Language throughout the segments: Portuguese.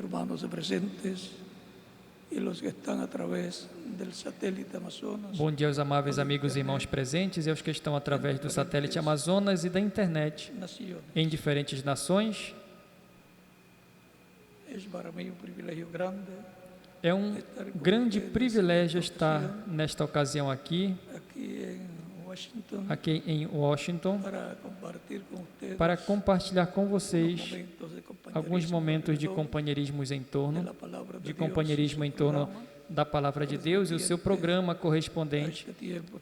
hermanos presentes e os que estão através do satélite Amazonas. Bom dia aos amáveis amigos e irmãos presentes e aos que estão através do satélite Amazonas e da internet em diferentes nações. Para mim um privilégio grande. É um grande privilégio estar nesta ocasião aqui em Washington, para compartilhar com vocês alguns momentos de companheirismo em torno da Palavra de Deus e o seu programa correspondente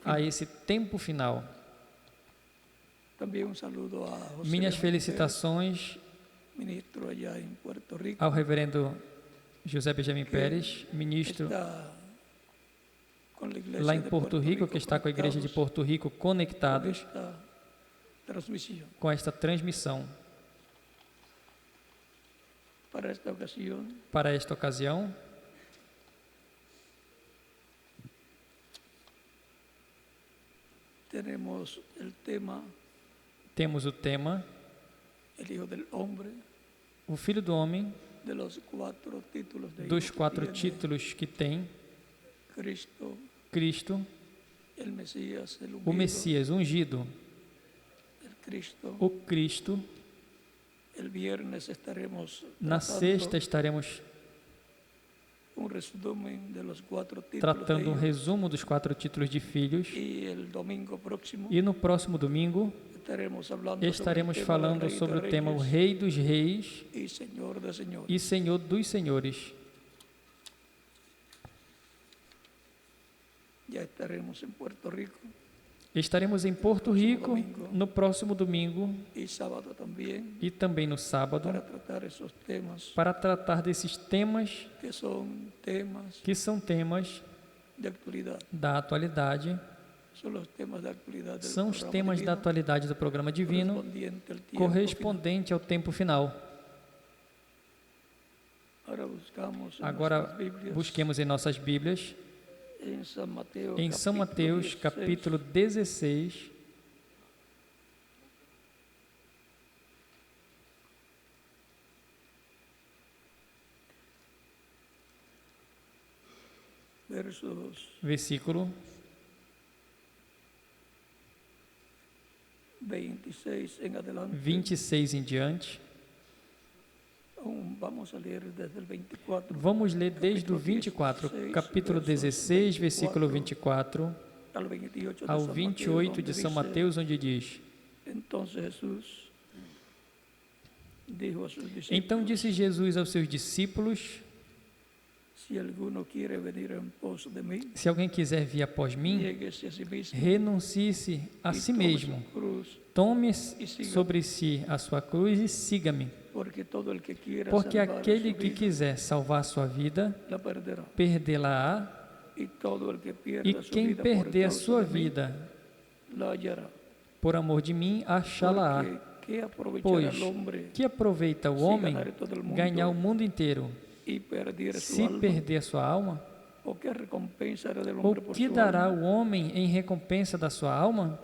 a esse tempo final. Minhas felicitações ao reverendo José Benjamin Pérez, ministro lá em Porto Rico, que está com a Igreja de Porto Rico conectados com esta transmissão. Para esta ocasião, temos o tema o Filho do Homem, dos 4 títulos que tem: Cristo, o Messias ungido, o Cristo. Na sexta estaremos tratando um resumo dos 4 títulos de filhos, e no próximo domingo estaremos falando sobre o tema o Rei dos Reis e Senhor dos Senhores. Estaremos em Porto Rico no próximo domingo e também no sábado para tratar desses temas que são temas da atualidade. São os temas da atualidade do programa divino, correspondente ao tempo final. Agora busquemos em nossas Bíblias, em São Mateus, capítulo 16, versículo 26 em diante. Vamos ler desde o 24, capítulo 16, versículo 24 ao 28 de São Mateus, onde diz: Então disse Jesus aos seus discípulos: Se alguém quiser vir após mim, renuncie-se a si mesmo, tome sobre si a sua cruz e siga-me. Porque aquele que quiser salvar sua vida, perdê-la-á, e quem perder a sua vida por amor de mim, achá-la-á. Pois, que aproveita o homem ganhar o mundo inteiro, se perder a sua alma? O que dará o homem em recompensa da sua alma?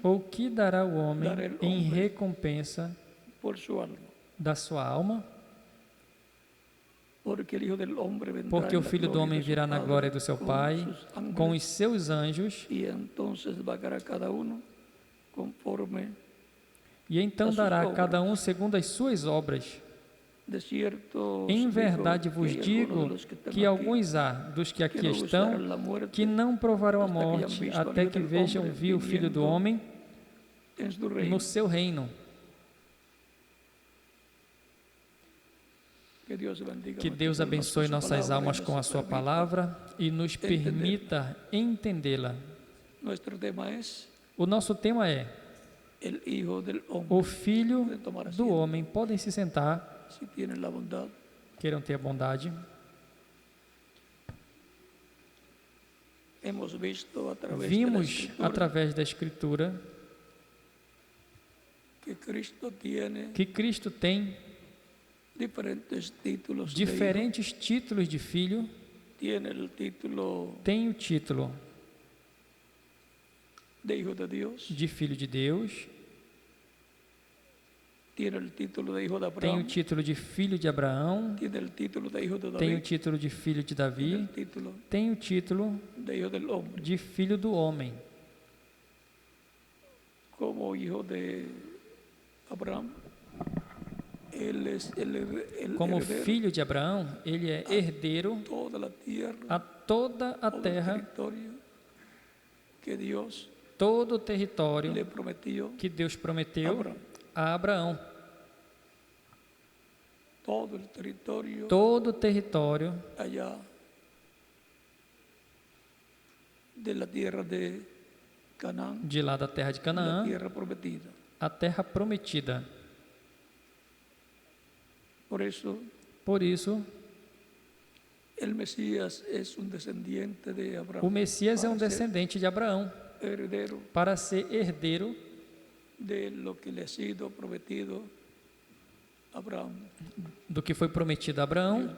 O que dará o homem em recompensa da sua alma? Porque o Filho do Homem virá na glória do seu Pai, com os seus anjos, e então dará a cada um segundo as suas obras. Em verdade vos digo que alguns há dos que aqui estão que não provarão a morte até que vejam vir o Filho do Homem no seu reino. Que Deus abençoe nossas almas com a sua palavra e nos permita entendê-la. O nosso tema é o Filho do Homem. Podem se sentar. Queiram ter a bondade. Vimos através da Escritura que Cristo tem diferentes títulos de filho. Tem o título de Filho de Deus, tem o título de filho de Abraão, tem o título de filho de Davi, tem o título de filho do homem. Como filho de Abraão, como filho de Abraão, ele é herdeiro a toda a terra, todo o território que Deus prometeu a Abraão. Todo o território de lá da terra de Canaã, a terra prometida. Por isso, o Messias é um descendente de Abraão, para ser herdeiro do que foi prometido a Abraão,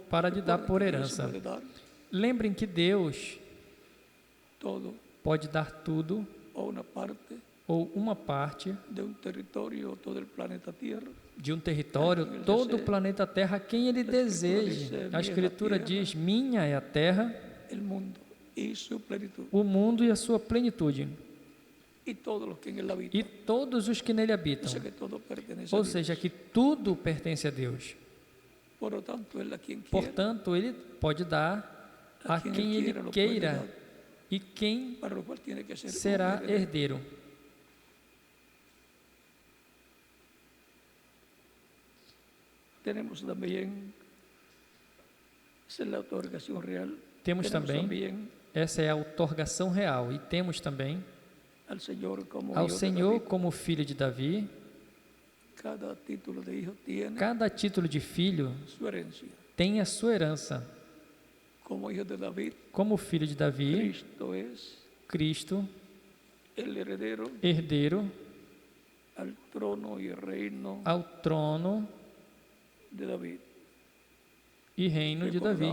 para lhe dar por herança. Lembrem que Deus pode dar tudo ou uma parte de um território, todo o planeta Terra, a quem Ele deseje. A Escritura diz: minha é a terra, o mundo e a sua plenitude, e todos os que nele habitam. Ou seja, que tudo pertence a Deus. Portanto, Ele pode dar a quem Ele queira e quem será herdeiro. Temos também, essa é a outorgação real, e temos também ao Senhor como filho de Davi. Cada título de filho tem a sua herança. Como filho de Davi, Cristo, herdeiro ao trono e reino de Davi.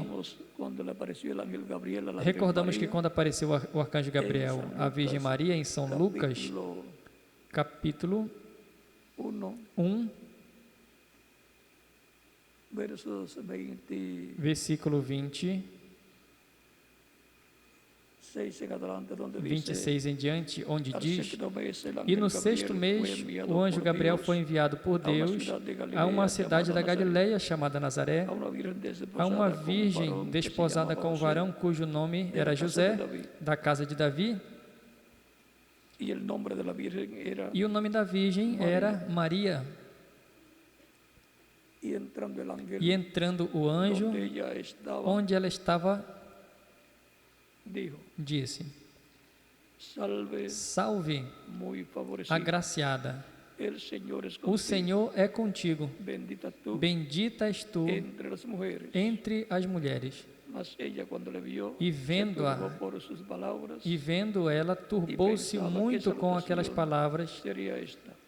Recordamos que quando apareceu o arcanjo Gabriel à Virgem Maria em São Lucas, capítulo 1, versículo 26 em diante, onde diz: e no 6º mês o anjo Gabriel foi enviado por Deus a uma cidade da Galileia chamada Nazaré, a uma virgem desposada com um varão cujo nome era José, da casa de Davi, e o nome da virgem era Maria. E entrando o anjo onde ela estava, disse: salve, agraciada, o Senhor é contigo, bendita és tu entre as mulheres. E vendo ela, turbou-se muito com aquelas palavras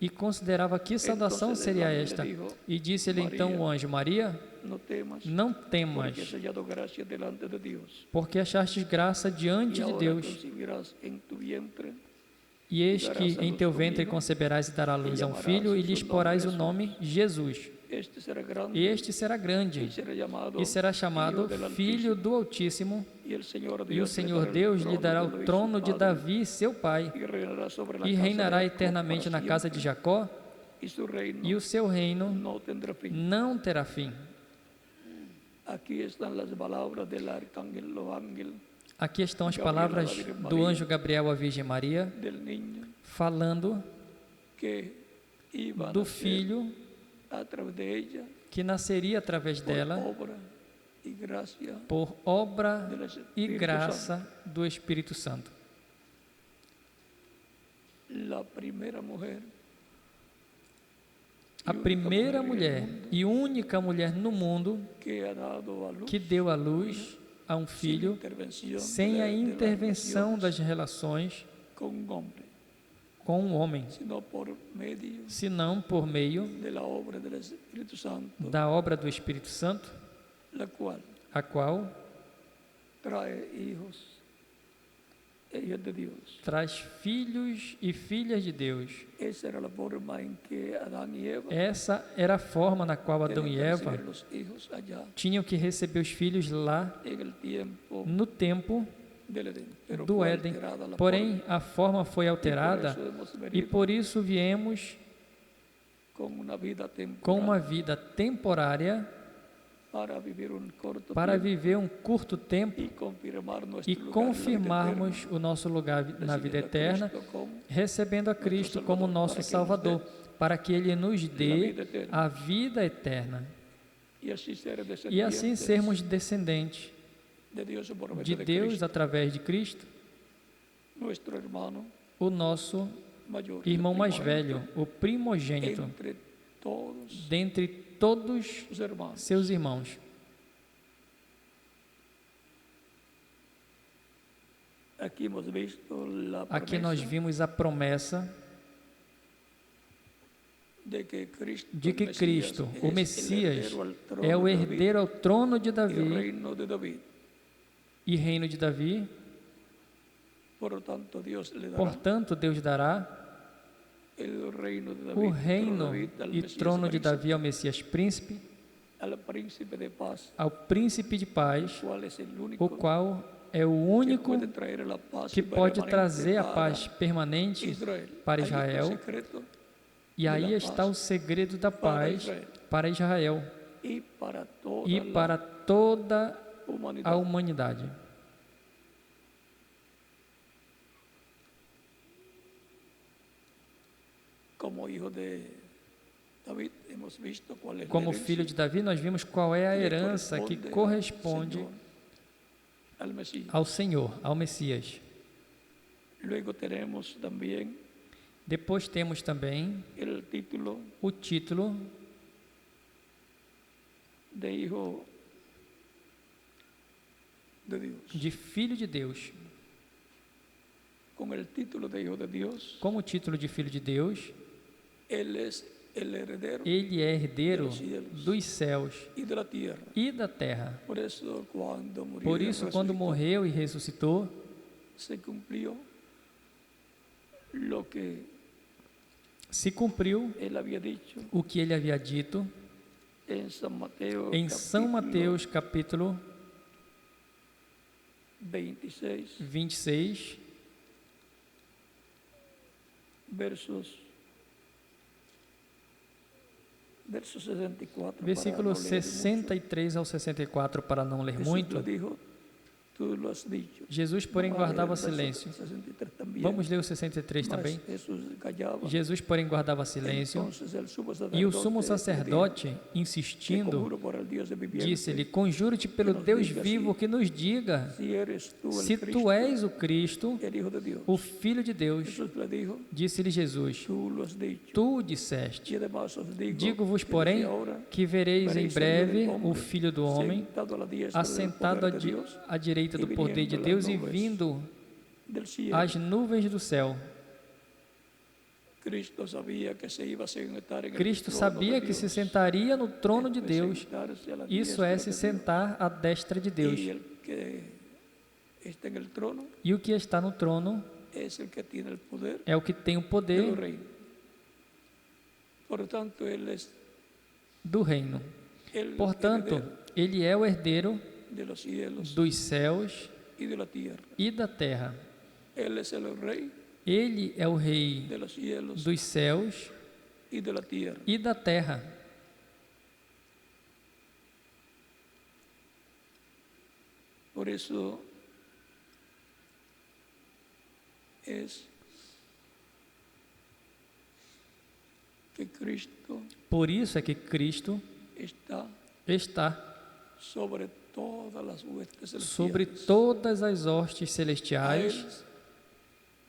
e considerava que saudação seria esta. E disse-lhe então o anjo: Maria, não temas, porque achastes graça diante de Deus. E eis que em teu ventre conceberás e darás à luz a um filho, e lhes porás o nome Jesus. E este será grande, e será chamado Filho do Altíssimo, e o Senhor Deus lhe dará o trono de Davi, seu pai, e reinará eternamente na casa de Jacó, e o seu reino não terá fim. Aqui estão as palavras do anjo Gabriel à Virgem Maria, falando do filho que nasceria através dela por obra e graça do Espírito Santo. A primeira mulher e única mulher no mundo que deu à luz a um filho sem a intervenção das relações com um homem, senão por meio da obra do Espírito Santo, a qual hijos de Dios. traz filhos e filhas de Deus. Esa era la forma en que Adán y Eva Essa era a forma na qual Adão tenían e que Eva recibir los hijos allá tinham que receber os filhos lá en el tiempo no tempo del Edén. Pero do fue Éden. alterada la Porém, forma, a forma foi alterada y por eso hemos e venido por isso viemos con una vida com uma temporal vida temporária para vivir un corto para tiempo viver um curto tempo y confirmar nuestro e lugar en la vida confirmarmos eterna, o nosso lugar na vida recibiendo a eterna, Cristo como recebendo a Cristo como nosso Salvador, para que Ele nos dê a vida eterna y así ser e assim descendientes sermos descendentes de Dios por medio de de Deus Cristo, através de Cristo, nuestro hermano o nosso mayor, irmão el mais primogénito velho, o primogênito, entre todos dentre todos sus hermanos. seus irmãos. Aqui hemos visto la Aqui nós promesa vimos a promessa de que Cristo, o Messias, é é o herdeiro ao trono de e Davi reino de David. e reino de Davi. Portanto, Deus dará o reino de o David, reino e trono de Davi ao Messias príncipe, al príncipe de paz, ao príncipe de paz, cual es el o único qual é o único que puede traer la paz que pode permanente trazer a para paz permanente Israel. para Ahí está el Israel. secreto E aí de la está o paz segredo da paz para Israel y para toda e para toda la humanidad. a humanidade. Como hijo de David, hemos visto cuál es Como la filho de Davi, nós vimos qual é a herança que corresponde al Mesías. ao Senhor, ao Messias. Luego tenemos también Depois temos também el título o título de hijo de Dios. de Filho de Deus. Con el título de hijo de Dios, Como título de Filho de Deus, él es el heredero ele é herdeiro dos céus y de la tierra. e da terra. Por eso, cuando murió Por y isso, quando resucitó, morreu e ressuscitou, se cumplió lo que se cumpriu él había dicho o que ele havia dito en San Mateo, em São Mateus, capítulo 26, versos 64, versículo para no leer 63 ao 64, para não ler mucho. muito. Jesús le dijo, tú lo has dicho. Jesus, porém, Vamos a leer guardava el verso silêncio. 63 también. Vamos ler o 63 Mas também. Jesús callaba. Jesus, porém, guardava silêncio. Entonces el sumo E o sacerdote sumo le sacerdote, dijo, "Te insistindo, conjuro por el Dios viviente, disse-lhe: Conjuro-te pelo Deus vivo que nos diga si eres tú el se Cristo, tu és o Cristo, el Hijo de Dios". o Filho de Deus. Jesús le dijo, Disse-lhe Jesus: tú lo has dicho. Tu o disseste. Y además os digo, Digo-vos, que porém, desde ahora que vereis em veréis o breve Filho do o Homem Filho do Homem sentado à diestra assentado do poder de Deus, à direita do poder de viniendo Deus las e nuvens vindo del cielo. as nuvens do céu. Cristo sabia que se iba a sentar en el Cristo trono sabia de que se Deus. sentaria no trono de Esto es Deus. sentarse a la Isso diestra é de se Deus. sentar à destra de Deus. Y el que está en el trono E o que está no trono es el que tiene el poder é o que tem o del poder reino. Por tanto, él es do reino. el Portanto, heredero ele é o herdeiro de los cielos dos céus y de la tierra. e da terra. Él es el rey Ele é o rei de los cielos dos céus y de la tierra. e da terra. Por eso es que Cristo Por isso é que Cristo está sobre todas las huestes sobre celestiales. todas as hostes A celestiais,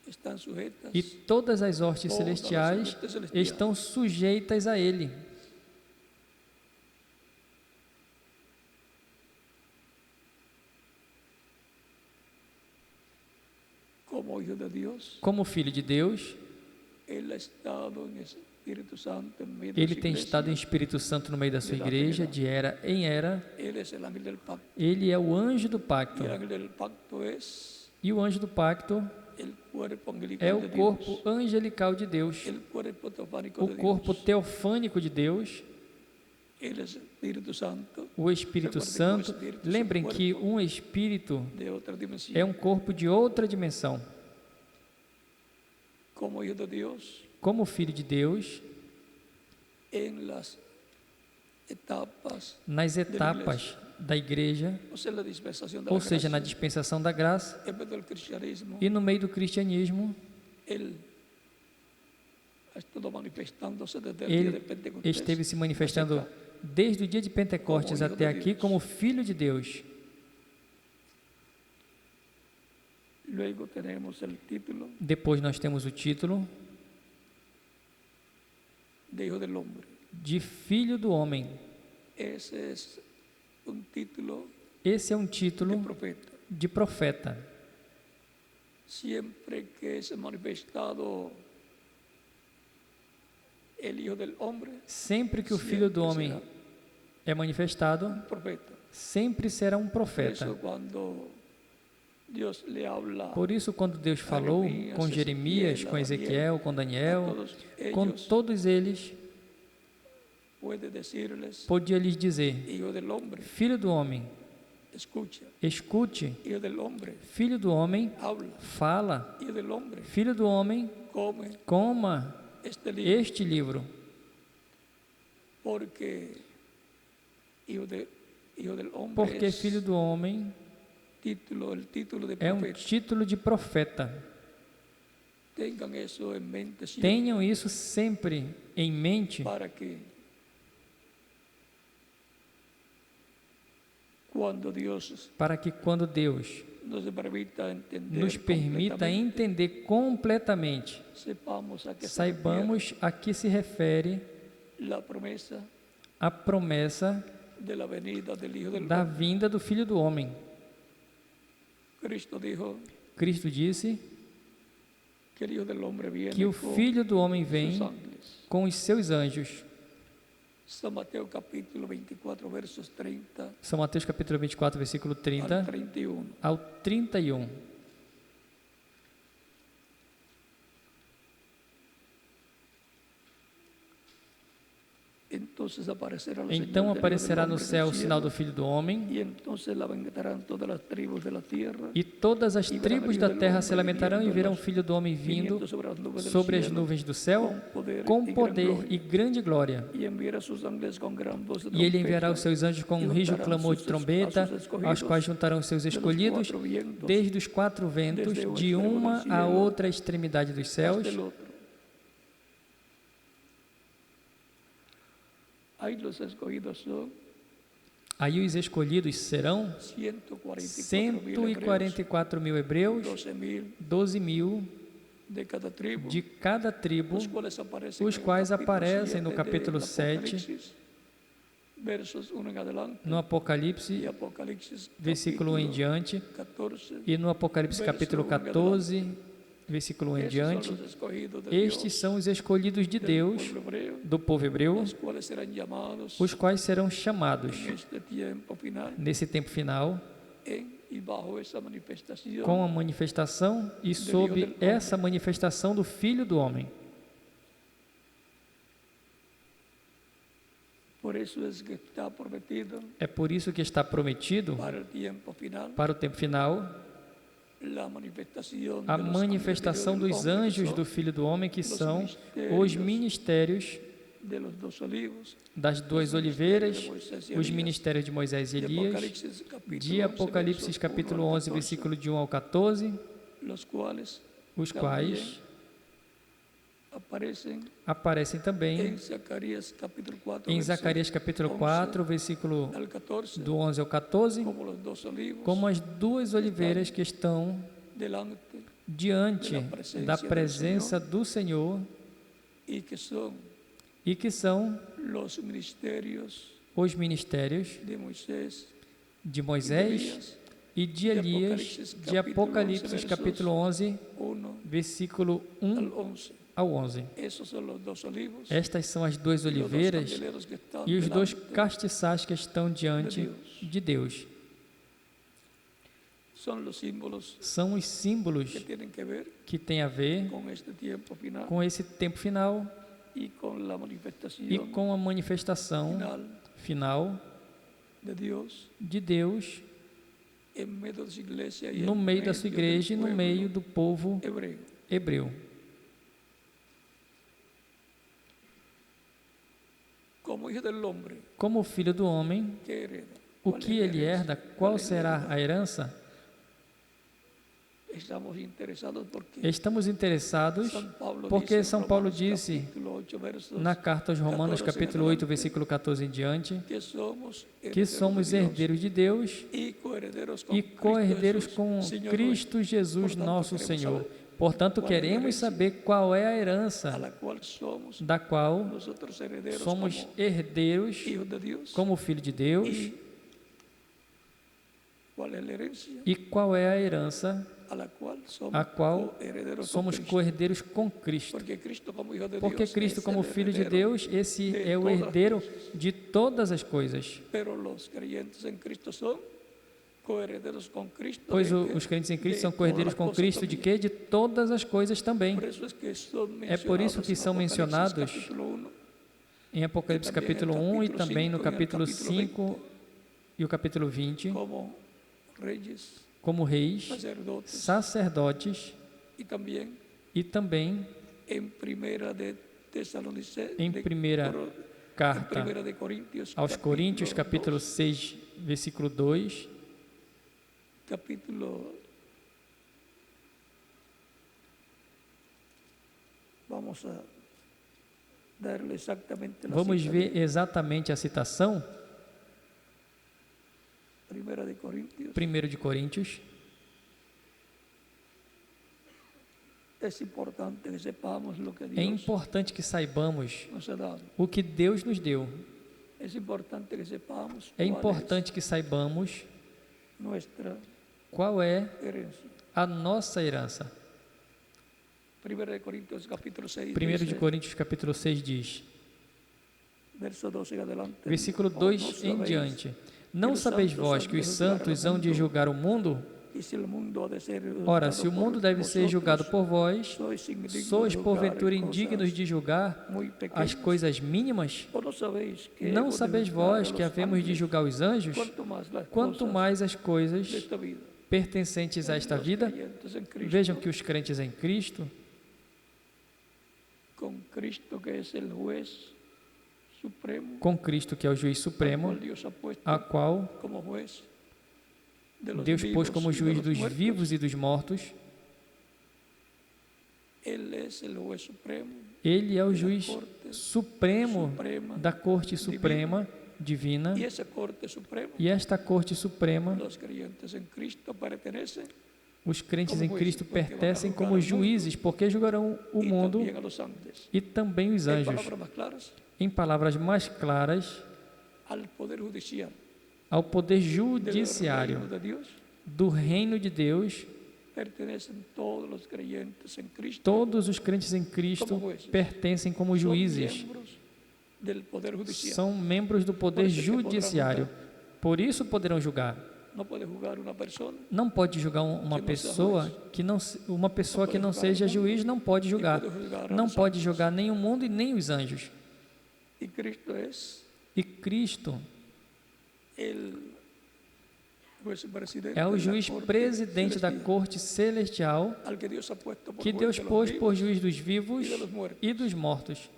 él están sujetas e todas as hostes todas las celestiais huestes celestiales. estão sujeitas a Ele. Como hijo de Dios, Como Filho de Deus, él ha estado en Espíritu Santo en medio Ele de su tem estado em iglesia. Espírito Santo no meio da sua igreja, de era em era. Él es el ángel del pacto. Ele é o anjo do pacto. Y el ángel del pacto es E o anjo do pacto é o corpo angelical de Deus, o corpo teofânico de Deus, o Espírito Santo. Lembrem que um espírito é um corpo de outra dimensão. Como filho de Deus, nas etapas da igreja, ou seja, na dispensação da graça e no meio do cristianismo, ele esteve se manifestando desde o dia de Pentecostes até aqui como Filho de Deus. Depois nós temos o título de Filho do Homem. Esse é um título de profeta. Sempre que se manifestado Sempre que o Filho do Homem é manifestado, sempre será um profeta. Por isso, quando Deus falou com Jeremias, com Ezequiel, com Daniel, com todos eles, podia lhes dizer: Filho do homem, escute. Filho do homem, fala. Filho do homem, coma este livro. Porque Filho do homem é um título de profeta. Tenham isso sempre em mente, para que quando Deus nos permita entender completamente, saibamos a que se refere a promessa da vinda do Filho do Homem. Cristo disse que o Filho do Homem vem com os seus anjos. São Mateus capítulo 24, versos 30. São Mateus capítulo 24, versículo 30 ao 31. Então aparecerá no céu o sinal do Filho do Homem, e todas as tribos da terra se lamentarão e verão o Filho do Homem vindo sobre as nuvens do céu, com poder e grande glória. E ele enviará os seus anjos com um rijo clamor de trombeta, aos quais juntarão os seus escolhidos, desde os quatro ventos, de uma a outra extremidade dos céus. Aí os escolhidos serão 144 mil hebreus, 12 mil de cada tribo, os quais aparecem no capítulo 7, no Apocalipse, versículo 1 em diante, e no Apocalipse capítulo 14, versículo 1 em diante. Estes são os escolhidos de Deus, do povo hebreu, os quais serão chamados nesse tempo final, com a manifestação e sob essa manifestação do Filho do Homem. É por isso que está prometido para o tempo final a manifestação dos anjos do Filho do Homem, que são os ministérios das duas oliveiras, os ministérios de Moisés e Elias, de Apocalipse capítulo 11, versículo de 1 ao 14, os quais aparecem também em Zacarias capítulo 4, versículo do 11 ao 14, como as duas oliveiras que estão diante da presença do Senhor, e que são os ministérios de Moisés e de Elias, de Apocalipse capítulo 11, versículo 1 ao 11. Estas são as duas oliveiras e os dois castiçais que estão diante de Deus. são os símbolos que têm a ver com esse tempo final e com a manifestação final de Deus no meio da sua igreja e no meio do povo hebreu. Como filho do homem, o que ele herda? Qual será a herança? Estamos interessados porque São Paulo disse na carta aos Romanos, capítulo 8, versículo 14 em diante, que somos herdeiros de Deus e co-herdeiros com Cristo Jesus, nosso Senhor. Portanto, queremos saber qual é a herança da qual somos herdeiros como filho de Deus e qual é a herança a qual somos co-herdeiros com Cristo. Porque Cristo, como Filho de Deus, esse é o herdeiro de todas as coisas. Pois os crentes em Cristo são co-herdeiros com Cristo de quê? De todas as coisas também. É por isso que são mencionados em Apocalipse capítulo 1 e também no capítulo 5 e o capítulo 20 como reis, sacerdotes e também em primeira carta aos Coríntios, capítulo 6, versículo 2, vamos ver exatamente a citação. 1 de Coríntios. É importante que saibamos o que Deus nos deu. É importante que saibamos qual é a nossa herança. 1 de Coríntios capítulo 6 diz, versículo 2 em diante: não sabeis vós que os santos hão de julgar o mundo? Ora, se o mundo deve ser julgado por vós, sois porventura indignos de julgar as coisas mínimas? Não sabeis vós que havemos de julgar os anjos? Quanto mais as coisas pertencentes a esta vida? Vejam que os crentes em Cristo, com Cristo que é o juiz supremo, a qual Deus pôs como juiz dos vivos e dos mortos. Ele é o juiz supremo da corte suprema divina. E esta corte suprema, os crentes em Cristo pertencem como juízes, porque julgarão o mundo e também os anjos. Em palavras mais claras, ao poder judiciário do reino de Deus, todos os crentes em Cristo pertencem como juízes, são membros do poder judiciário, por isso poderão julgar. Não pode julgar uma pessoa que não seja juiz, não pode julgar. Não pode julgar nem o mundo e nem os anjos. E Cristo é o juiz presidente da corte celestial que Deus pôs por juiz dos vivos e dos mortos.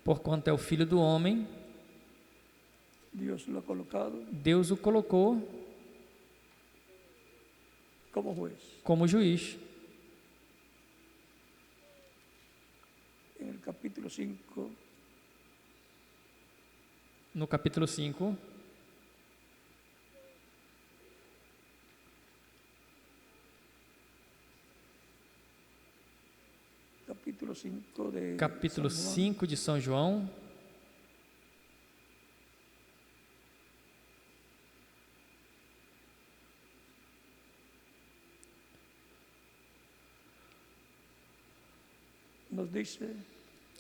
Porquanto é o Filho do Homem, Deus o colocou como juiz. No capítulo 5, capítulo 5 de São João,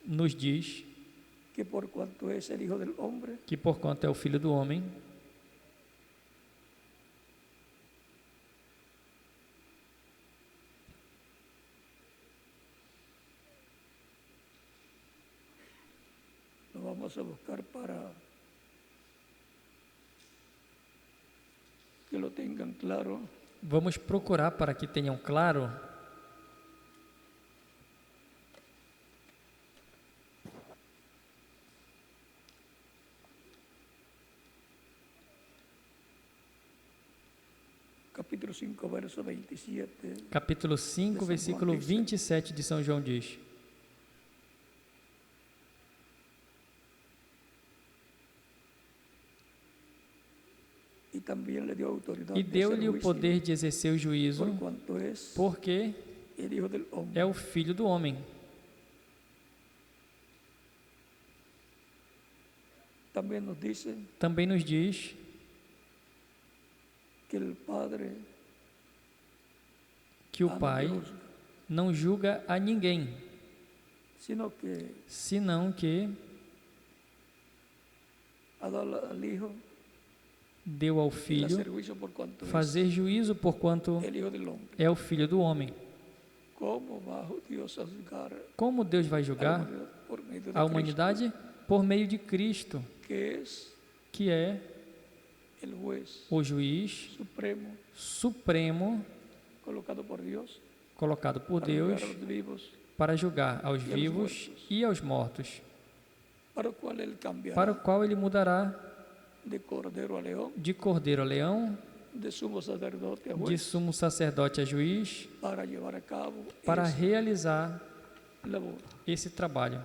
nos diz que por quanto é o Filho do Homem, vamos a buscar para que lo tengan claro. Vamos procurar para que tenham claro. Capítulo 5, verso 27. Capítulo 5, versículo 27 de São João diz: E deu-lhe o poder de exercer o juízo, porque é o Filho do Homem. Também nos diz que o Pai não julga a ninguém, senão que deu ao Filho fazer juízo porquanto é o Filho do Homem. Como Deus vai julgar a humanidade? Por meio de Cristo, que é o juiz supremo colocado por Deus para julgar aos vivos e aos mortos, para o qual ele mudará de cordeiro a leão, de sumo sacerdote a juiz, para realizar esse trabalho.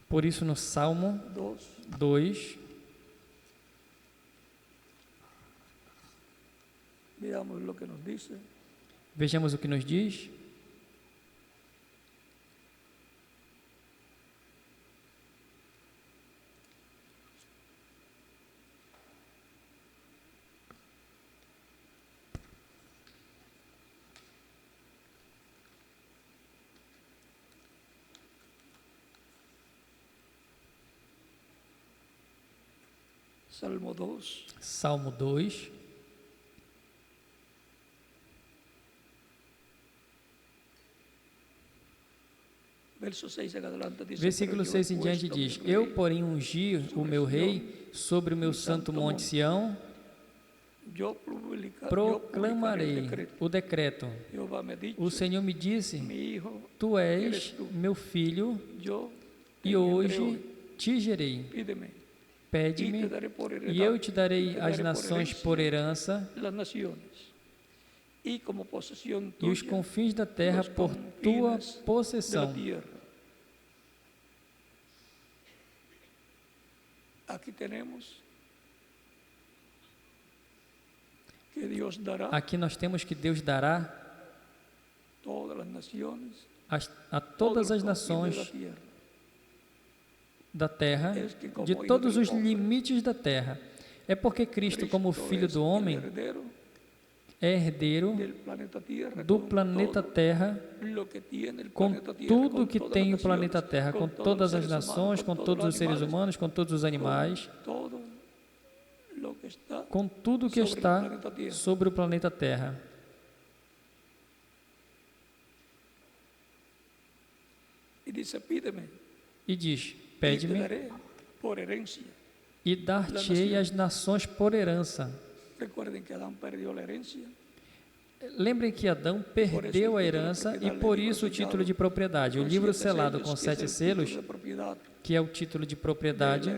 Por isso no Salmo 2, vejamos o que nos diz. Salmo 2. Versículo 6 em diante diz: Eu, porém, ungi o meu rei sobre o meu santo monte Sião, proclamarei o decreto. O Senhor me disse: Tu és meu filho, e hoje te gerei. Pede-me, e eu te darei as nações por herança, e os confins da terra por tua possessão. Aqui nós temos que Deus dará a todas as nações da terra, de todos os limites da terra. É porque Cristo, como Filho do Homem, é herdeiro do planeta Terra, com tudo que tem o planeta Terra, com todas as nações, com todos os seres humanos, com todos os animais, com tudo que está sobre o planeta Terra. E diz: Pede-me, e dar-te-ei as nações por herança. Lembrem que Adão perdeu a herança e por isso o título de propriedade. O livro selado com 7 selos, que é o título de propriedade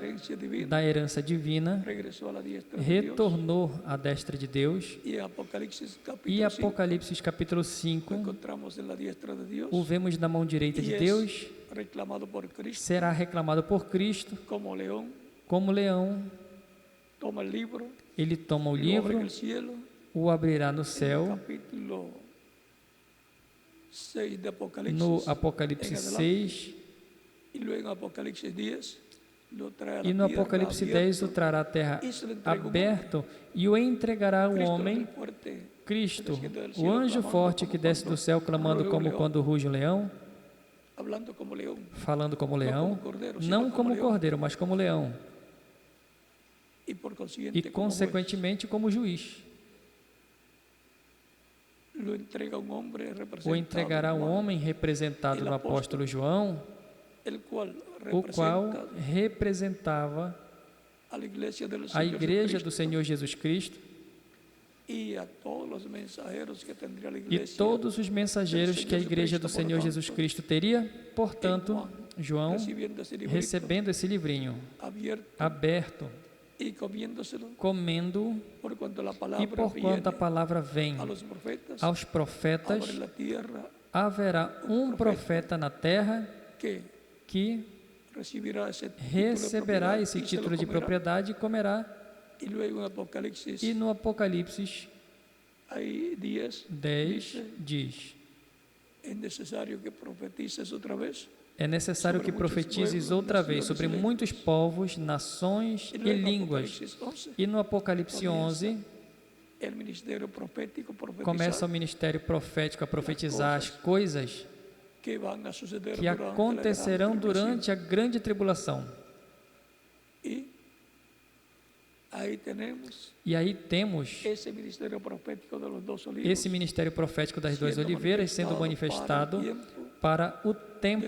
da herança divina, retornou à destra de Deus. E Apocalipse capítulo 5, o vemos na mão direita de Deus, será reclamado por Cristo como leão. Ele toma o livro, o abrirá no céu. No Apocalipse 6, E no Apocalipse 10 o trará à terra aberto e o entregará ao homem, Cristo, o anjo forte que desce do céu clamando como quando ruge o leão, falando como leão, não como cordeiro, mas como leão, e consequentemente como juiz. O entregará um homem representado no apóstolo João, o qual representava a igreja do Senhor Jesus Cristo e todos os mensageiros que a igreja do Senhor Jesus Cristo teria. Portanto, João, recebendo esse livrinho aberto, comendo, e porquanto a palavra vem aos profetas, haverá um profeta na terra que receberá esse título de propriedade e comerá. E no Apocalipse 10 diz: é necessário que profetizes outra vez sobre muitos povos, nações e línguas. E no Apocalipse 11 começa o ministério profético a profetizar as coisas que acontecerão durante a grande tribulação. E aí temos esse ministério profético das duas oliveiras sendo manifestado para o tempo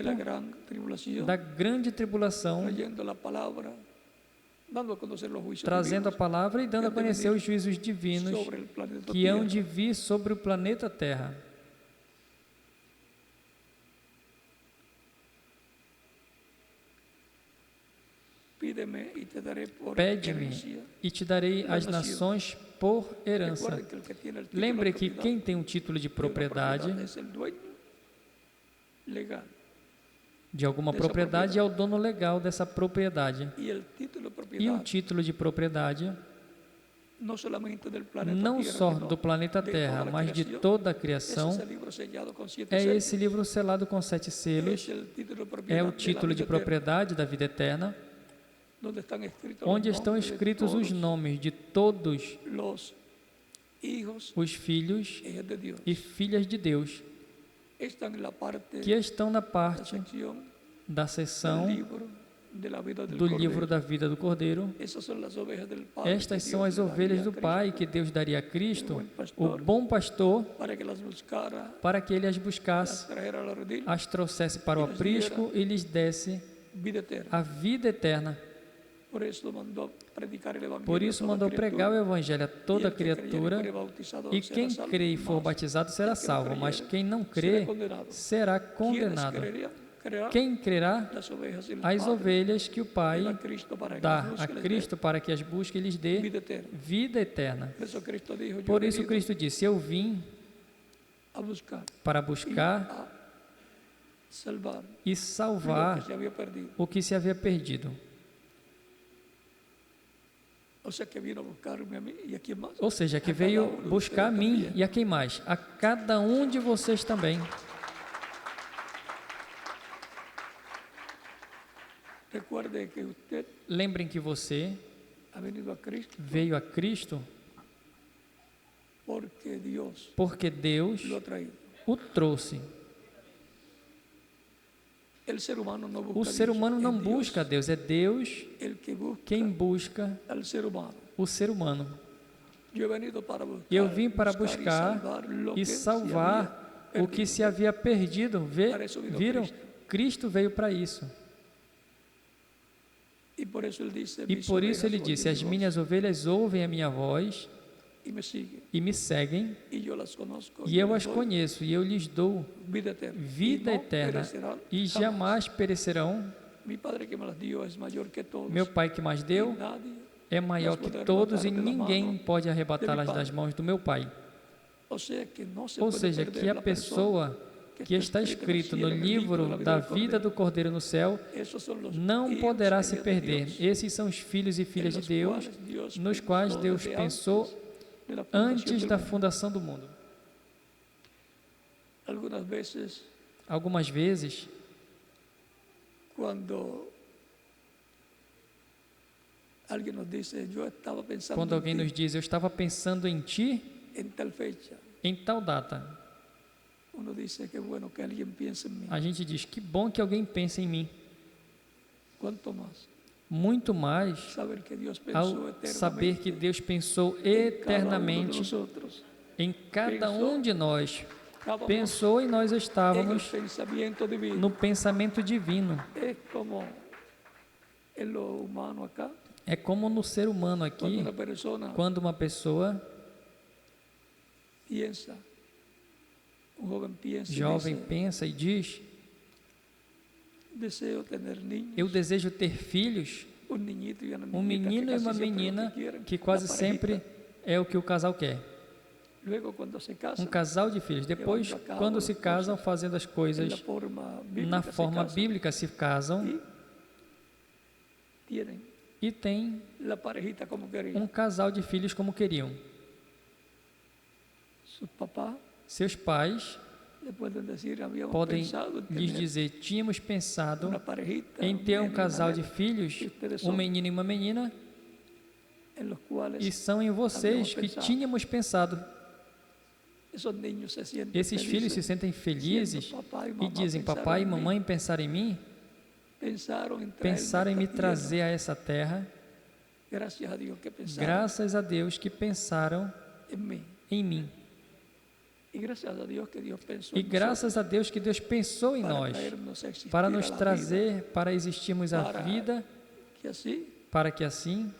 da grande tribulação, trazendo a palavra e dando a conhecer os juízos divinos que hão de vir sobre o planeta Terra. Pede-me e te darei as nações por herança. Lembre que quem tem um título de propriedade de alguma propriedade é o dono legal dessa propriedade. E o título de propriedade não só do planeta Terra, mas de toda a criação, é esse livro selado com 7 selos, é o título de propriedade da vida eterna, onde estão escritos os nomes de todos os filhos e filhas de Deus, que estão na parte da seção do livro da vida do Cordeiro. Estas são as ovelhas do Pai que Deus daria a Cristo, o bom pastor, para que ele as buscasse, as trouxesse para o aprisco e lhes desse a vida eterna. Por isso mandou pregar o Evangelho a toda criatura, e quem crê e for batizado será salvo, mas quem não crê será condenado. Quem crerá? As ovelhas que o Pai dá a Cristo para que as busque e lhes dê vida eterna. Por isso Cristo disse: eu vim para buscar e salvar o que se havia perdido. Ou seja, que veio buscar a mim e a quem mais? A cada um de vocês também. Lembrem que você veio a Cristo porque Deus o trouxe. O ser humano não busca a Deus, é Deus quem busca o ser humano. E eu vim para buscar e salvar o que se havia perdido. Viram? Cristo veio para isso. E por isso ele disse: as minhas ovelhas ouvem a minha voz e me seguem, e eu as conheço, e eu lhes dou vida eterna, e jamais perecerão. Meu Pai que mais deu é maior que todos, e ninguém pode arrebatá-las das mãos do meu Pai. Ou seja, que a pessoa que está escrito no livro da vida do Cordeiro no céu não poderá se perder. Esses são os filhos e filhas de Deus, nos quais Deus pensou antes da fundação do mundo. Algumas vezes, Quando alguém nos diz, eu estava pensando em ti em tal data, a gente diz, que bom que alguém pense em mim. Muito mais ao saber que Deus pensou eternamente em cada um de nós. Pensou e nós estávamos no pensamento divino. É como no ser humano aqui, quando uma pessoa jovem pensa e diz, eu desejo ter filhos, um menino e uma menina, que quase sempre é o que o casal quer. Um casal de filhos. Depois, quando se casam, fazendo as coisas na forma bíblica, se casam e tem um casal de filhos como queriam. Seus pais podem lhes dizer, tínhamos pensado em ter um casal de filhos, um menino e uma menina, e são em vocês que tínhamos pensado. Esses filhos se sentem felizes e dizem, papai e mamãe pensaram em mim, pensaram em me trazer a essa terra, graças a Deus que pensaram em mim. E graças a Deus que Deus pensou em nós, para nos trazer, para existirmos a vida, para que assim,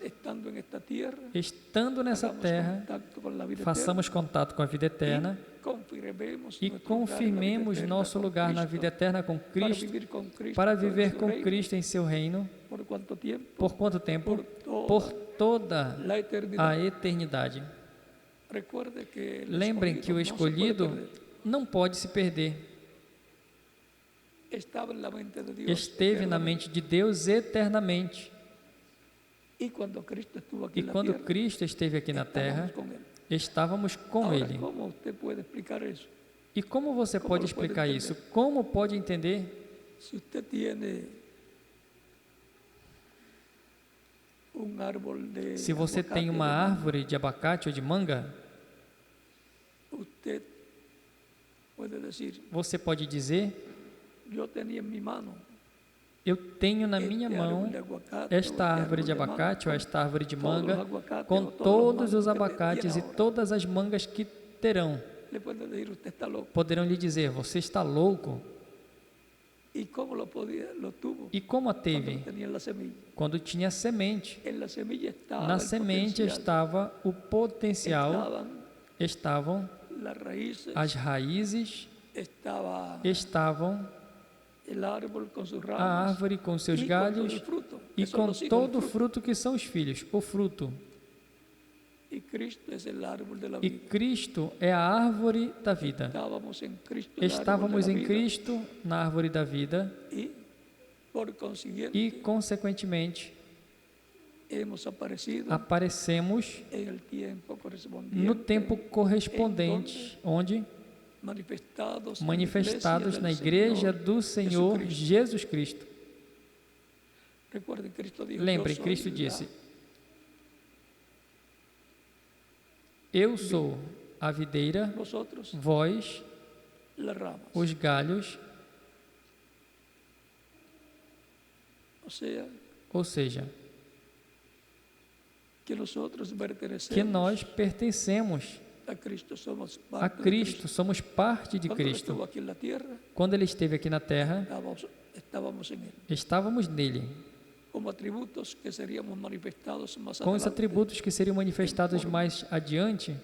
estando nessa terra, façamos contato com a vida eterna e confirmemos nosso lugar na vida eterna com Cristo, para viver com Cristo em seu reino. Por quanto tempo? Por toda a eternidade. Lembrem que o escolhido não pode se perder. Esteve na mente de Deus eternamente. E quando Cristo esteve aqui na terra, estávamos com Ele. E como você pode explicar isso? Como pode entender? Se você tem uma árvore de abacate ou de manga, você pode dizer, eu tenho na minha mão esta árvore de abacate ou esta árvore de manga, com todos os abacates e todas as mangas que terão. Poderão lhe dizer, você está louco? E como a teve? Quando tinha semente. Na semente estava o potencial, estavam as raízes, estavam a árvore com seus galhos e com todo o fruto que são os filhos, o fruto. E Cristo é a árvore da vida. Estávamos em Cristo, na árvore da vida, e, consequentemente, aparecemos no tempo correspondente, onde manifestados na Igreja do Senhor Jesus Cristo. Lembrem, Cristo disse, eu sou a videira, vós os galhos, ou seja, que nós pertencemos a Cristo, somos parte de Cristo. Quando Ele esteve aqui na terra, estávamos nele, com os atributos que seriam manifestados mais adiante,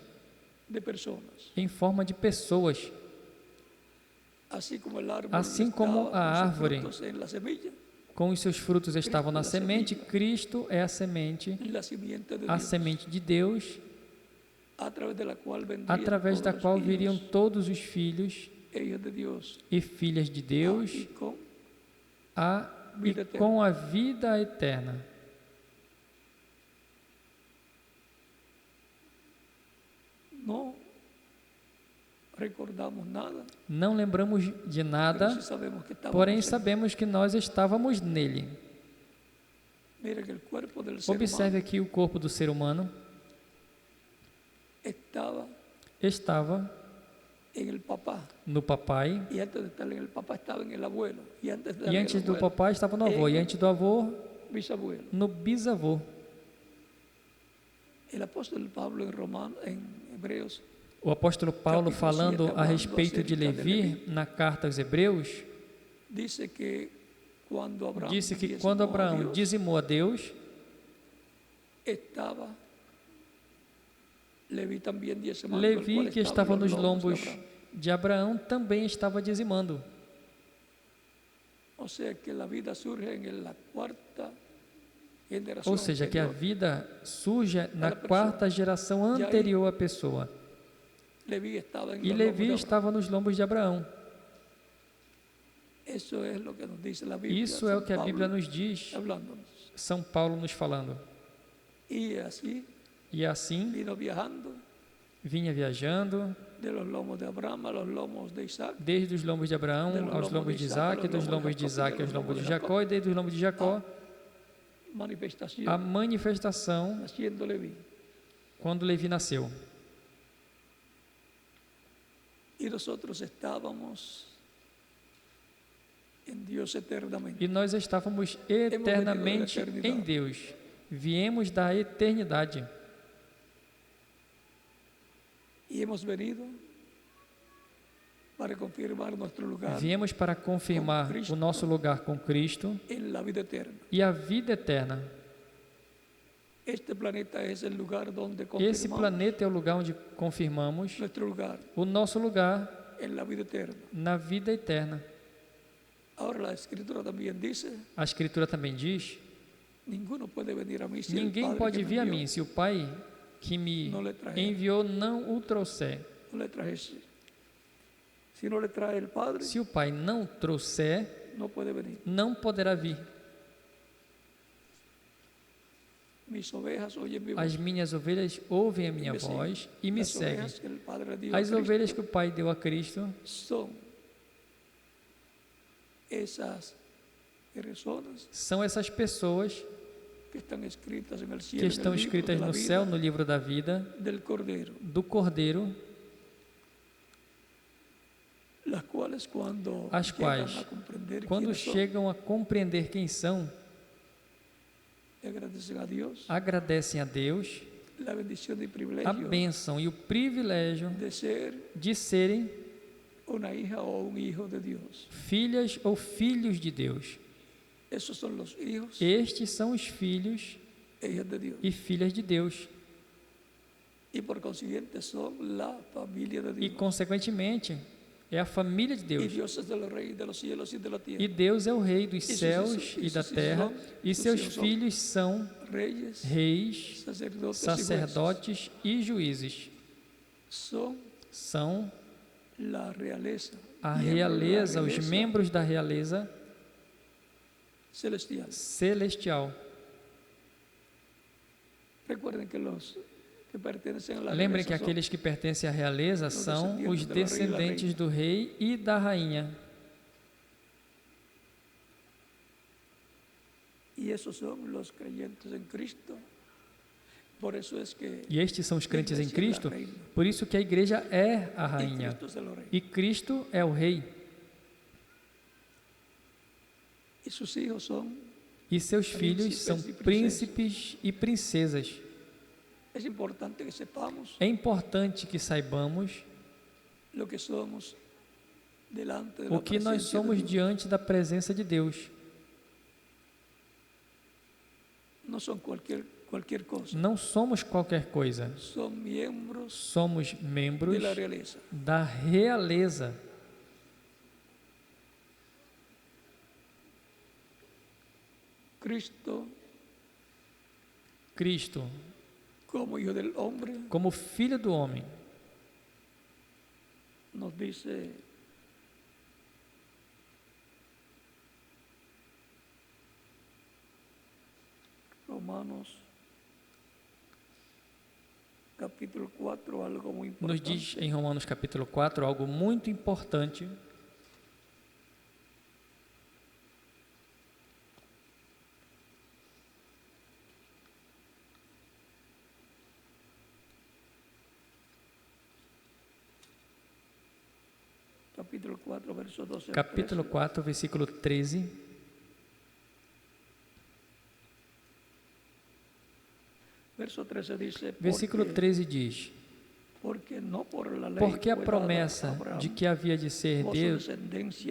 em forma de pessoas. Assim como a árvore com os seus frutos estavam na semente, Cristo é a semente de Deus, através da qual viriam todos os filhos e filhas de Deus e com a vida eterna. Não lembramos de nada, porém sabemos que nós estávamos nele. Observe aqui o corpo do ser humano estava no papai, e antes do papai estava no avô, e antes do avô no bisavô. O apóstolo Paulo, falando a respeito de Levi, na carta aos Hebreus, disse que quando Abraão dizimou a Deus, Levi, que estava nos lombos de Abraão, também estava dizimando. Ou seja, que a vida surge na quarta geração anterior à pessoa. E Levi estava nos lombos de Abraão. Isso é o que a Bíblia nos diz, São Paulo nos falando. E assim, vinha viajando, desde os lombos de Abraão aos lombos de Isaac, dos lombos de Isaac aos lombos de Jacó, e desde os lombos de Jacó, a manifestação quando Levi nasceu. E nós estávamos eternamente em Deus. Viemos da eternidade. Viemos para confirmar o nosso lugar com Cristo e a vida eterna. Esse planeta é o lugar onde confirmamos o nosso lugar na vida eterna. A Escritura também diz: ninguém pode vir a mim se o Pai que me enviou não o trouxer. Se o Pai não trouxer, não poderá vir. As minhas ovelhas ouvem a minha voz e me seguem. As ovelhas que o Pai deu a Cristo são essas pessoas que estão escritas no céu, no livro da vida, do Cordeiro, as quais, quando chegam a compreender quem são, agradecem a Deus a bênção e o privilégio de serem filhas ou filhos de Deus. Estes são os filhos e filhas de Deus. E, consequentemente, é a família de Deus. E Deus é o Rei dos céus e da terra, e seus filhos são reis, sacerdotes e juízes. São a realeza, os membros da realeza celestial. Lembrem que aqueles que pertencem à realeza são os descendentes do rei e da rainha. E estes são os crentes em Cristo, por isso que a igreja é a rainha e Cristo é o rei. E seus filhos são príncipes e princesas. É importante que saibamos o que nós somos diante da presença de Deus. Não somos qualquer coisa. Somos membros da realeza. Cristo, como filho do homem, nos diz Romanos capítulo 4 algo muito importante. Nos diz em Romanos capítulo 4 algo muito importante. capítulo 4, versículo 13. Versículo 13 diz: porque a promessa de que havia de ser herdeiro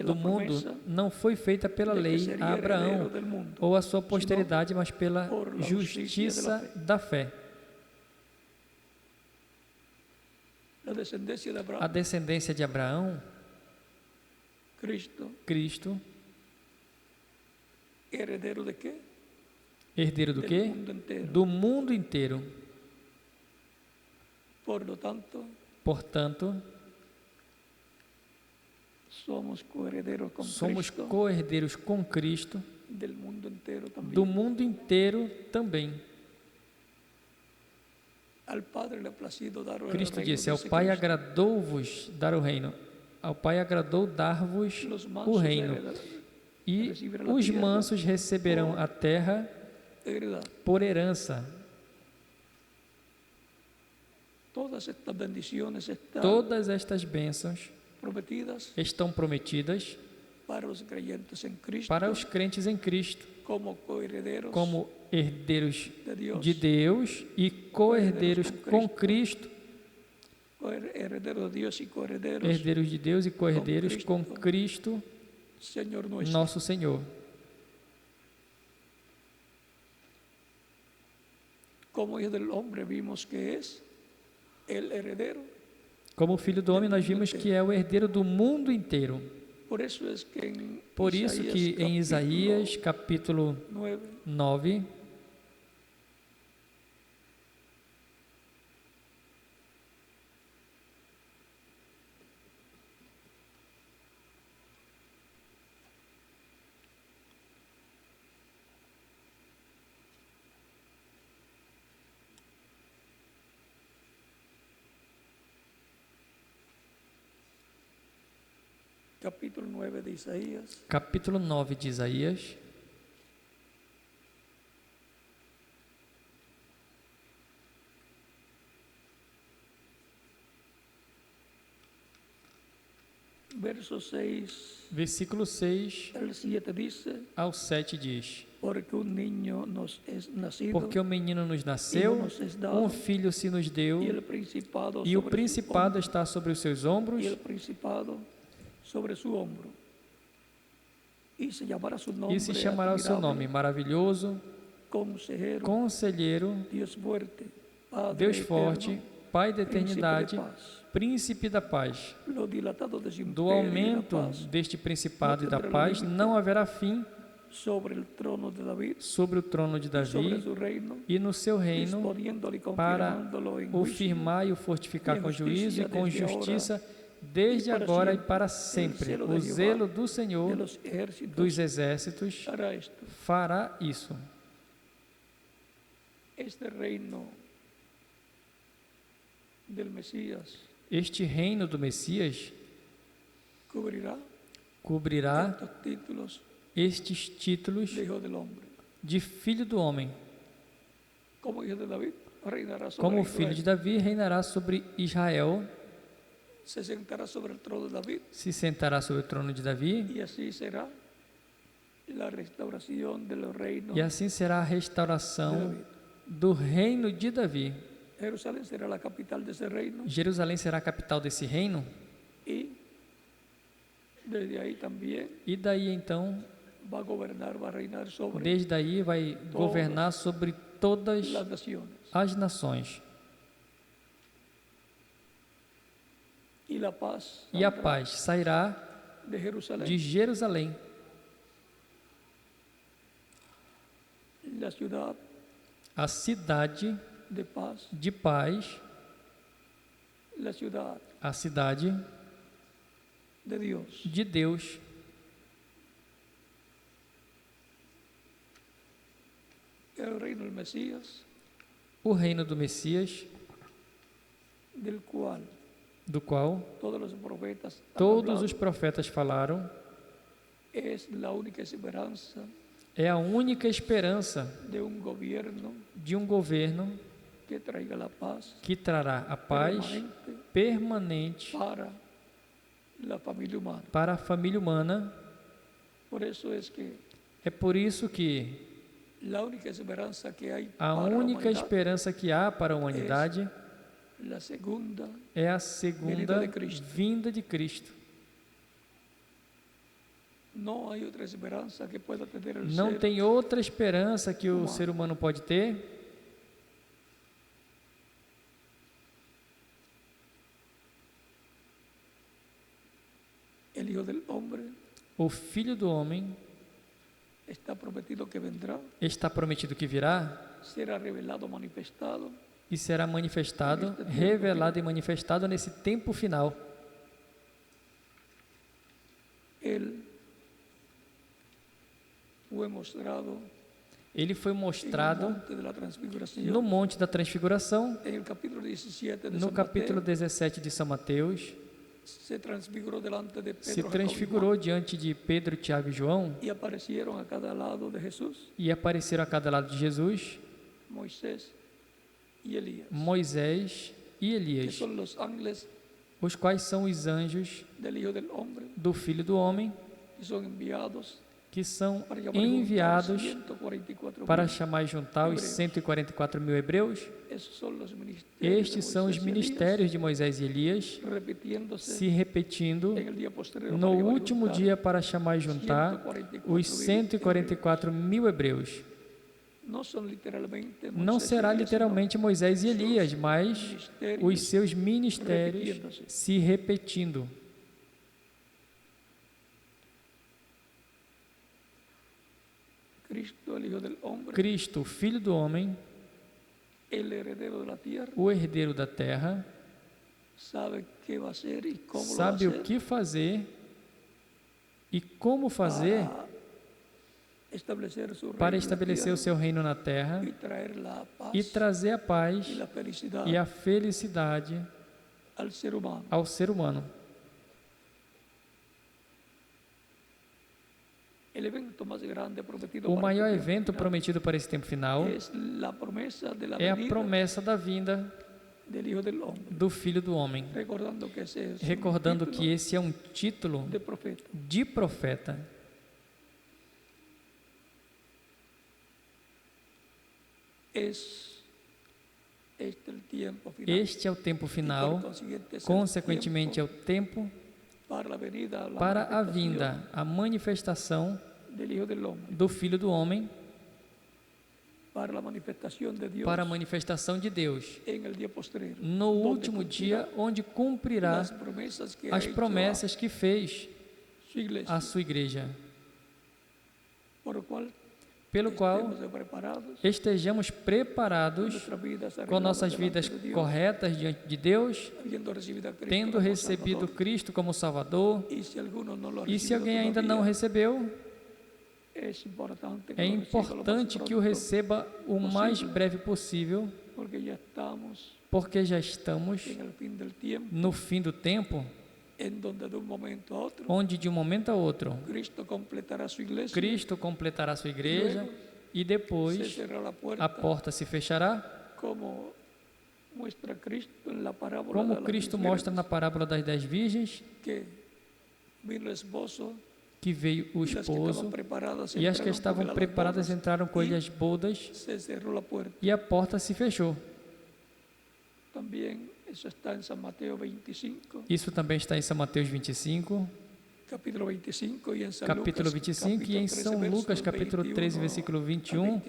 do mundo não foi feita pela lei a Abraão ou a sua posteridade, mas pela justiça da fé. A descendência de Abraão, Cristo, herdeiro de quê? Herdeiro do quê? Do mundo inteiro. Portanto, somos co-herdeiros com Cristo do mundo inteiro também. Cristo disse: ao Pai agradou-vos dar o reino, ao Pai agradou dar-vos o reino, e os mansos receberão a terra por herança. Todas estas bênçãos estão prometidas para os crentes em Cristo, como herdeiros de Deus e co-herdeiros com Cristo. Herdeiros de Deus e co-herdeiros com Cristo, nosso Senhor. Como Hijo del Hombre vimos que es el heredero. Como filho do homem nós vimos que é o herdeiro do mundo inteiro. Por isso que em Isaías capítulo 9, capítulo 9 de Isaías. Capítulo 9 de Isaías. Verso 6. Versículo 6 ao 7 diz: porque um menino nos nasceu, um filho se nos deu, e o principado está sobre os seus ombros, sobre seu ombro. E se chamará o seu nome maravilhoso, Conselheiro, Deus forte, Pai da eternidade, Príncipe da paz. Do aumento deste principado e da paz não haverá fim sobre o trono de Davi e no seu reino, para o firmar e o fortificar com juízo e com justiça, desde agora e para sempre. O zelo do Senhor dos exércitos fará isso. Este reino do Messias cobrirá estes títulos de filho do homem. Como o filho de Davi, reinará sobre Israel. Se sentará sobre o trono de Davi. Se sentará sobre o trono de Davi. E assim será a restauração do reino de Davi. Jerusalém será a capital desse reino. Jerusalém será a capital desse reino. E daí então, desde aí vai governar sobre todas as nações. E a paz sairá de Jerusalém. A cidade de paz, a cidade de Deus. O reino do Messias, do qual todos os profetas falaram, é a única esperança de um governo que trará a paz permanente para a família humana. É por isso que a única esperança que há para a humanidade é a segunda vinda de Cristo. Não tem outra esperança que o ser humano pode ter o Filho do Homem está prometido que virá e será manifestado, revelado e manifestado nesse tempo final. Ele foi mostrado no Monte da Transfiguração, no capítulo 17 de São Mateus. Se transfigurou diante de Pedro, Tiago e João e apareceram a cada lado de Jesus Moisés e Elias, os quais são os anjos do Filho do Homem, que são enviados para chamar e juntar os 144 mil hebreus. Estes são os ministérios de Moisés e Elias, se repetindo no último dia para chamar e juntar os 144 mil hebreus. Não será literalmente Moisés e Elias, mas os seus ministérios se repetindo. Cristo, o Filho do Homem, o herdeiro da terra, sabe o que fazer e como fazer para estabelecer o seu reino na terra e trazer a paz e a felicidade ao ser humano. O maior evento prometido para esse tempo final é a promessa da vinda do Filho do Homem, recordando que esse é um título de profeta. Este é o tempo final, consequentemente é o tempo para a vinda, a manifestação do Filho do Homem, para a manifestação de Deus no último dia, onde cumprirá as promessas que fez à sua igreja, pelo qual estejamos preparados com nossas vidas corretas diante de Deus, tendo recebido Cristo como Salvador. E se alguém ainda não recebeu, é importante que o receba o mais breve possível, porque já estamos no fim do tempo, onde de um momento a outro Cristo completará sua igreja e depois a porta se fechará, como Cristo mostra na parábola das 10 virgens, que veio o esposo e as que estavam preparadas entraram com ele às bodas e a porta se fechou. Isso também está em São Mateus 25, capítulo 25 e em São Lucas, capítulo 13, versículo 21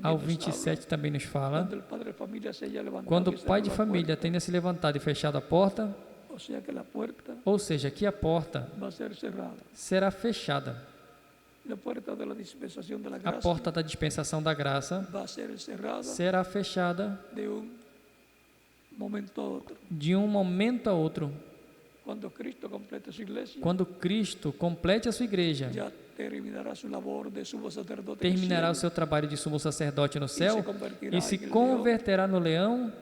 ao 27 também nos fala, quando o pai de família tenha se levantado e fechado a porta, ou seja, que a porta será fechada. A porta da dispensação da graça será fechada de um momento a outro. Quando Cristo complete a sua igreja, terminará o seu trabalho de sumo sacerdote no céu e se converterá no leão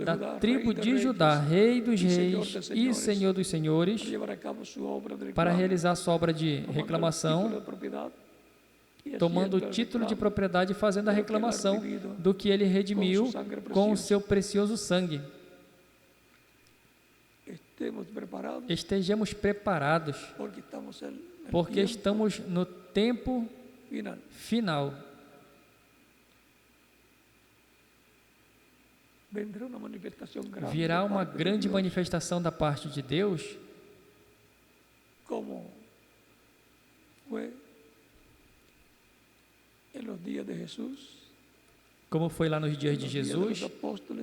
da tribo de Judá, Rei dos reis e Senhor dos senhores, para realizar sua obra de reclamação, tomando o título de propriedade e fazendo a reclamação do que ele redimiu com o seu precioso sangue. estejamos preparados, porque estamos no tempo final. Virá uma grande manifestação da parte de Deus, como foi como foi lá nos dias de Jesus,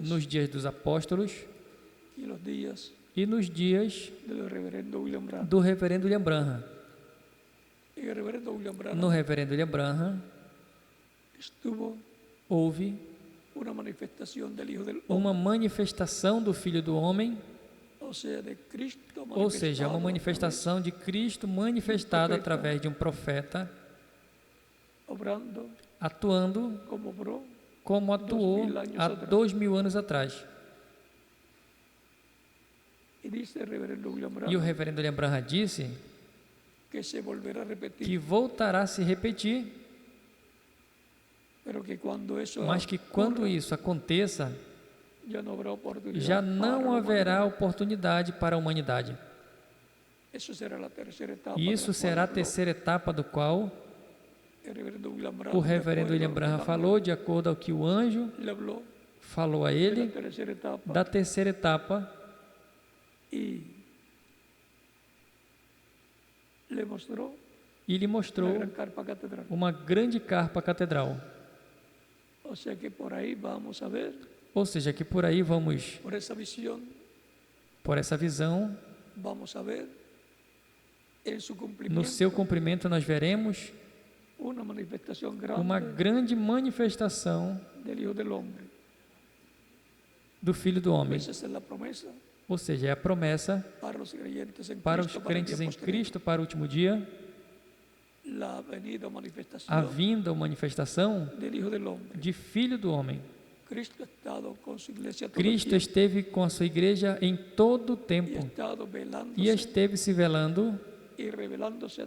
nos dias dos apóstolos e nos dias do reverendo William Branham. No reverendo William Branham houve uma manifestação do Filho do Homem, ou seja, uma manifestação de Cristo manifestado através de um profeta, atuando como atuou há 2000 anos atrás. E o reverendo William Branham disse que voltará a se repetir, mas que quando isso aconteça, já não haverá oportunidade para a humanidade. E isso será a terceira etapa do qual o reverendo William Branham falou, de acordo ao que o anjo falou a ele, da terceira etapa, e lhe mostrou uma grande carpa catedral. Ou seja, que por aí vamos, por essa visão, no seu cumprimento nós veremos uma grande manifestação do Filho do Homem. Ou seja, é a promessa para os crentes em Cristo para o último dia, a vinda ou manifestação de Filho do Homem. Cristo esteve com a sua igreja em todo o tempo e esteve se velando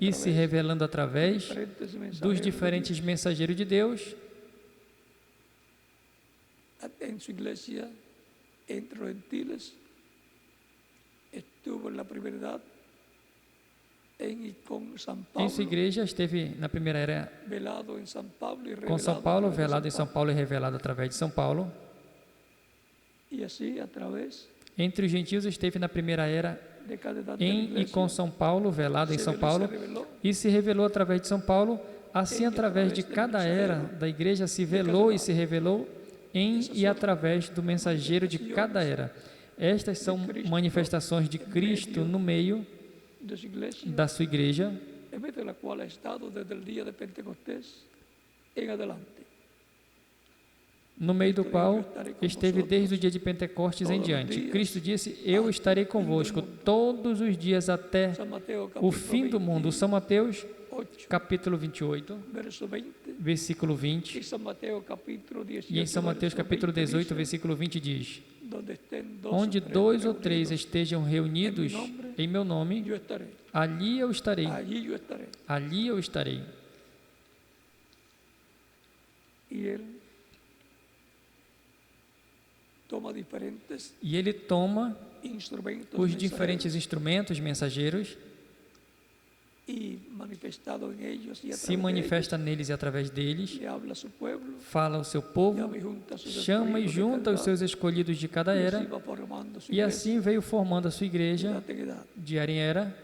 e se revelando através dos diferentes mensageiros de Deus em sua igreja entre os gentiles. Em sua igreja esteve na primeira era com São Paulo, velado em São Paulo e revelado através de São Paulo. Entre os gentios esteve na primeira era em e com São Paulo, velado em São Paulo, e se revelou através de São Paulo. Assim, através de cada era da igreja se velou e se revelou em e através do mensageiro de cada era. Estas são manifestações de Cristo no meio da sua igreja, no meio do qual esteve desde o dia de Pentecostes em diante. Cristo disse: eu estarei convosco todos os dias até o fim do mundo. São Mateus capítulo 28, versículo 20, e em São Mateus capítulo 18, versículo 20 diz: onde 2 ou 3 estejam reunidos em meu nome, ali eu estarei. Ali eu estarei. E ele toma os diferentes instrumentos mensageiros, se manifesta neles e através deles, fala ao seu povo, chama e junta os seus escolhidos de cada era, e assim veio formando a sua igreja de era em era,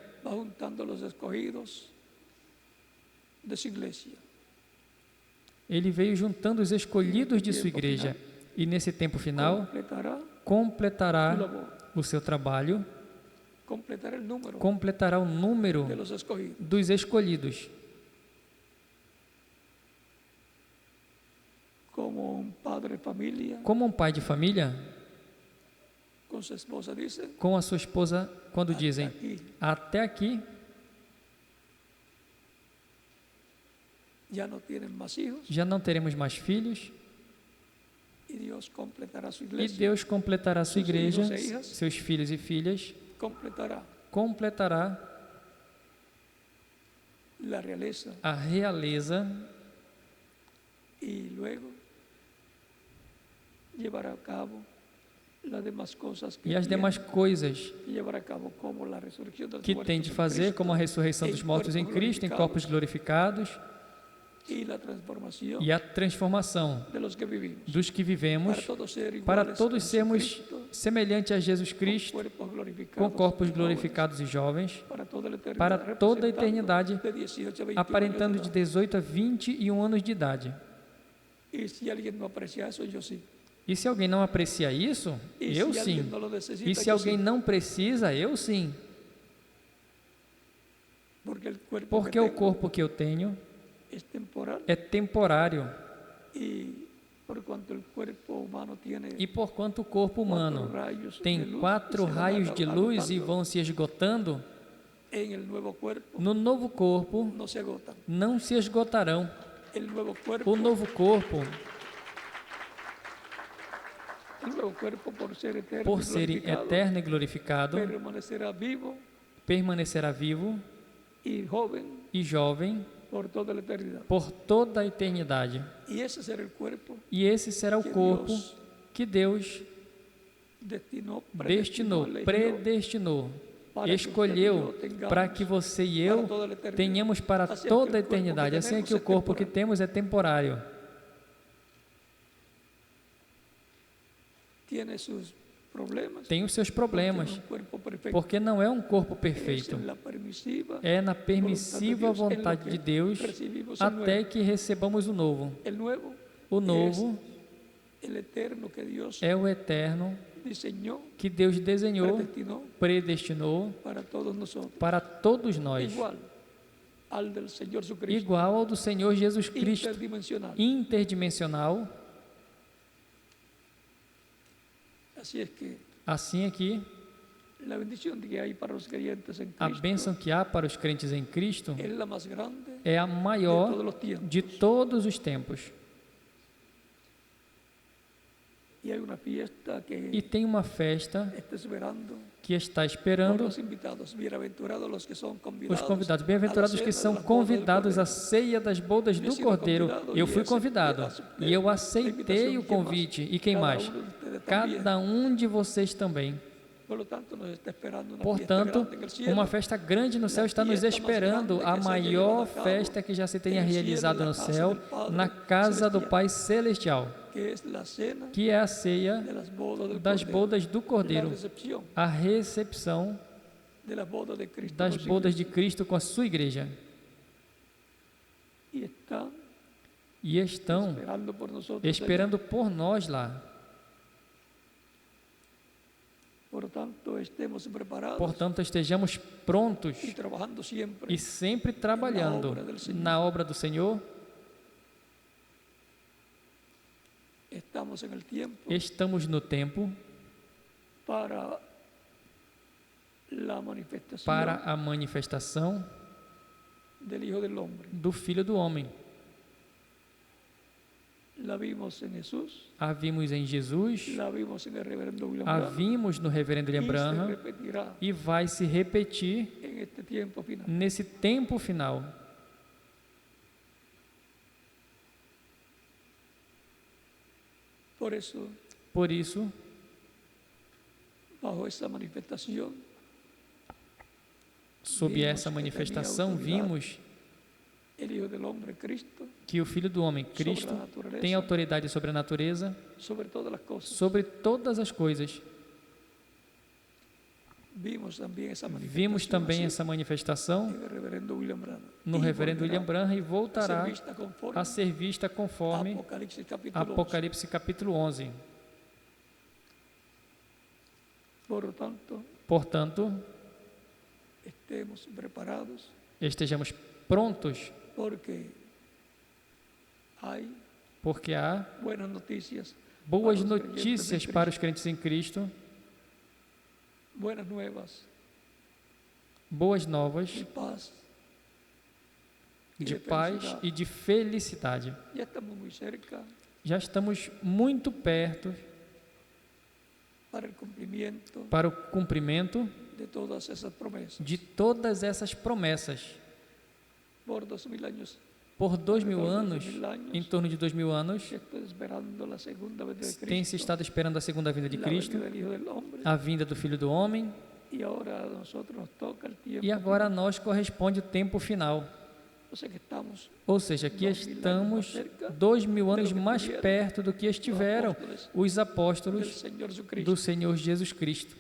ele veio juntando os escolhidos de sua igreja, e nesse tempo final completará o seu trabalho, completará o número dos escolhidos. Como um pai de família, com a sua esposa, quando dizem: até aqui, já não teremos mais filhos, e Deus completará a sua igreja, seus filhos e filhas, completará a realeza, E as demais coisas que tem de fazer, como a ressurreição dos mortos em Cristo, em corpos glorificados, e a transformação dos que vivemos, para todos sermos semelhantes a Jesus Cristo, com corpos glorificados e jovens, para toda a eternidade, aparentando de 18 a 21 anos de idade. E se alguém não aprecia isso, eu sim. E se alguém não precisa, eu sim. Porque o corpo que eu tenho é temporário. E porquanto o corpo humano tem 4 raios de luz e vão se esgotando, no novo corpo não se esgotarão. O novo corpo, por ser eterno e glorificado, permanecerá vivo e jovem por toda a eternidade. E esse será o corpo que Deus destinou, predestinou, escolheu para que você e eu tenhamos para toda a eternidade. Assim é que o corpo que temos é temporário. Tem os seus problemas, porque não é um corpo perfeito. É na permissiva vontade de Deus até que recebamos o novo. O novo é o eterno que Deus desenhou, predestinou para todos nós, igual ao do Senhor Jesus Cristo, interdimensional. Assim é que a bênção que há para os crentes em Cristo é a maior de todos os tempos. E tem uma festa que está esperando os convidados. Bem-aventurados que são convidados à ceia das bodas do Cordeiro. Eu fui convidado e eu aceitei o convite. E quem mais? Cada um de vocês também. Portanto, uma festa grande no céu está nos esperando, a maior festa que já se tenha realizado no céu, na casa do Pai Celestial, que é a ceia das bodas do Cordeiro, a recepção das bodas de Cristo com a sua igreja. E estão esperando por nós lá. Portanto, estejamos prontos e sempre trabalhando na obra do Senhor. Estamos no tempo para a manifestação do Filho do Homem. A vimos em Jesus, a vimos no reverendo William Branham e vai se repetir nesse tempo final. Por isso, sob essa manifestação, vimos que o Filho do Homem, Cristo, tem autoridade sobre a natureza, sobre todas as coisas. Vimos também essa manifestação no reverendo William Branham e voltará a ser vista conforme Apocalipse capítulo 11. Portanto, estejamos prontos, porque há boas notícias para os crentes em Cristo, boas novas de paz e de felicidade. Já estamos muito perto para o cumprimento de todas essas promessas. por 2000 anos, em torno de 2000 anos, tem se estado esperando a segunda vinda de Cristo, a vinda do Filho do Homem, e agora a nós corresponde o tempo final. Ou seja, aqui estamos 2000 anos mais perto do que estiveram os apóstolos do Senhor Jesus Cristo.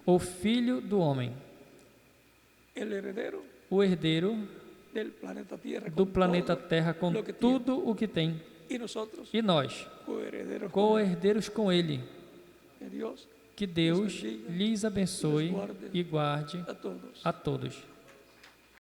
O Filho do Homem, o herdeiro do planeta Terra com tudo o que tem, e nós, co-herdeiros com Ele. Que Deus lhes abençoe e guarde a todos.